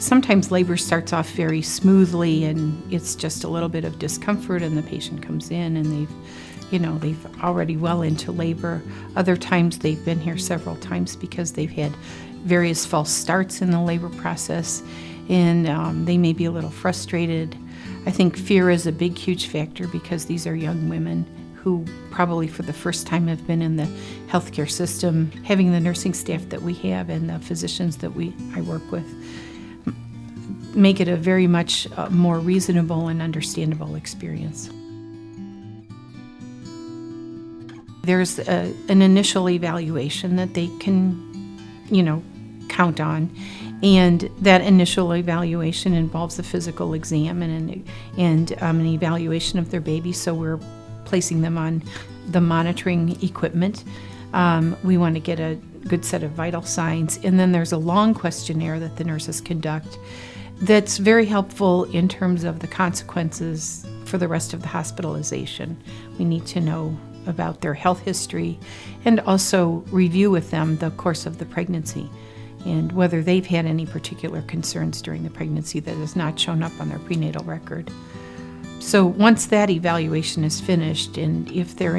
Sometimes labor starts off very smoothly and it's just a little bit of discomfort and the patient comes in and they've already well into labor. Other times they've been here several times because they've had various false starts in the labor process and they may be a little frustrated. I think fear is a big, huge factor because these are young women who probably for the first time have been in the healthcare system. Having the nursing staff that we have and the physicians that I work with make it a very much more reasonable and understandable experience. There's an initial evaluation that they can, count on, and that initial evaluation involves a physical exam and an evaluation of their baby. So we're placing them on the monitoring equipment. We want to get a good set of vital signs, and then there's a long questionnaire that the nurses conduct that's very helpful in terms of the consequences for the rest of the hospitalization. We need to know about their health history and also review with them the course of the pregnancy and whether they've had any particular concerns during the pregnancy that has not shown up on their prenatal record. So once that evaluation is finished, and if they're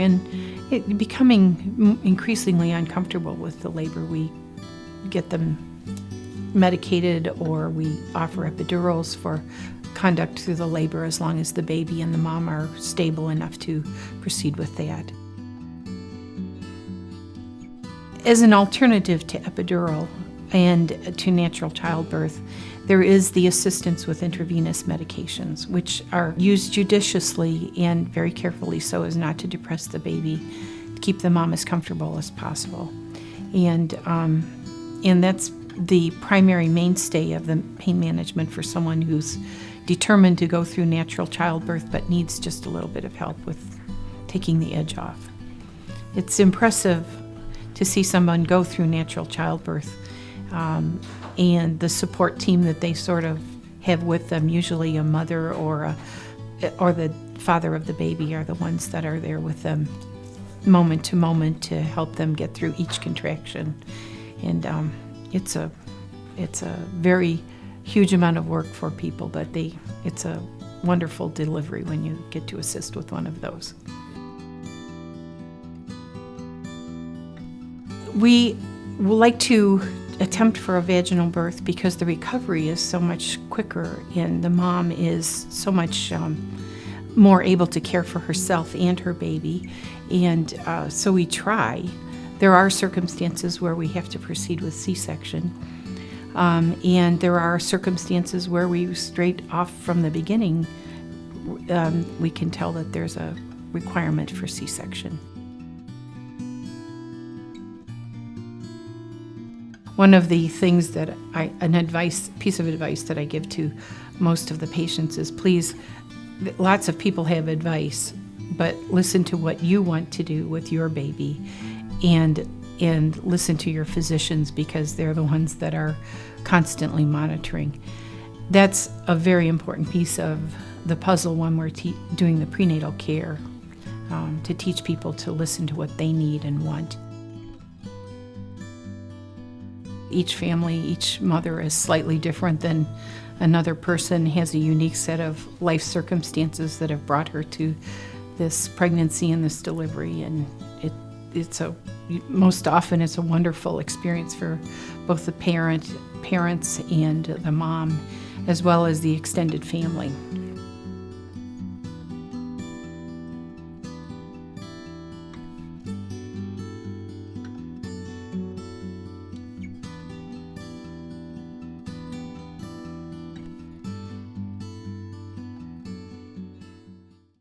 becoming increasingly uncomfortable with the labor, we get them medicated or we offer epidurals for conduct through the labor as long as the baby and the mom are stable enough to proceed with that. As an alternative to epidural and to natural childbirth, there is the assistance with intravenous medications, which are used judiciously and very carefully so as not to depress the baby, to keep the mom as comfortable as possible. And that's the primary mainstay of the pain management for someone who's determined to go through natural childbirth but needs just a little bit of help with taking the edge off. It's impressive to see someone go through natural childbirth and the support team that they sort of have with them, usually a mother or the father of the baby are the ones that are there with them moment to moment to help them get through each contraction. And it's a very huge amount of work for people, but it's a wonderful delivery when you get to assist with one of those. We like to attempt for a vaginal birth because the recovery is so much quicker and the mom is so much more able to care for herself and her baby. And so we try. There are circumstances where we have to proceed with C-section. And there are circumstances where we straight off from the beginning, we can tell that there's a requirement for C-section. One of the things that piece of advice that I give to most of the patients is please, lots of people have advice, but listen to what you want to do with your baby and listen to your physicians because they're the ones that are constantly monitoring. That's a very important piece of the puzzle when we're doing the prenatal care, to teach people to listen to what they need and want. Each family, each mother is slightly different than another person, has a unique set of life circumstances that have brought her to this pregnancy and this delivery, and most often it's a wonderful experience for both the parents and the mom, as well as the extended family.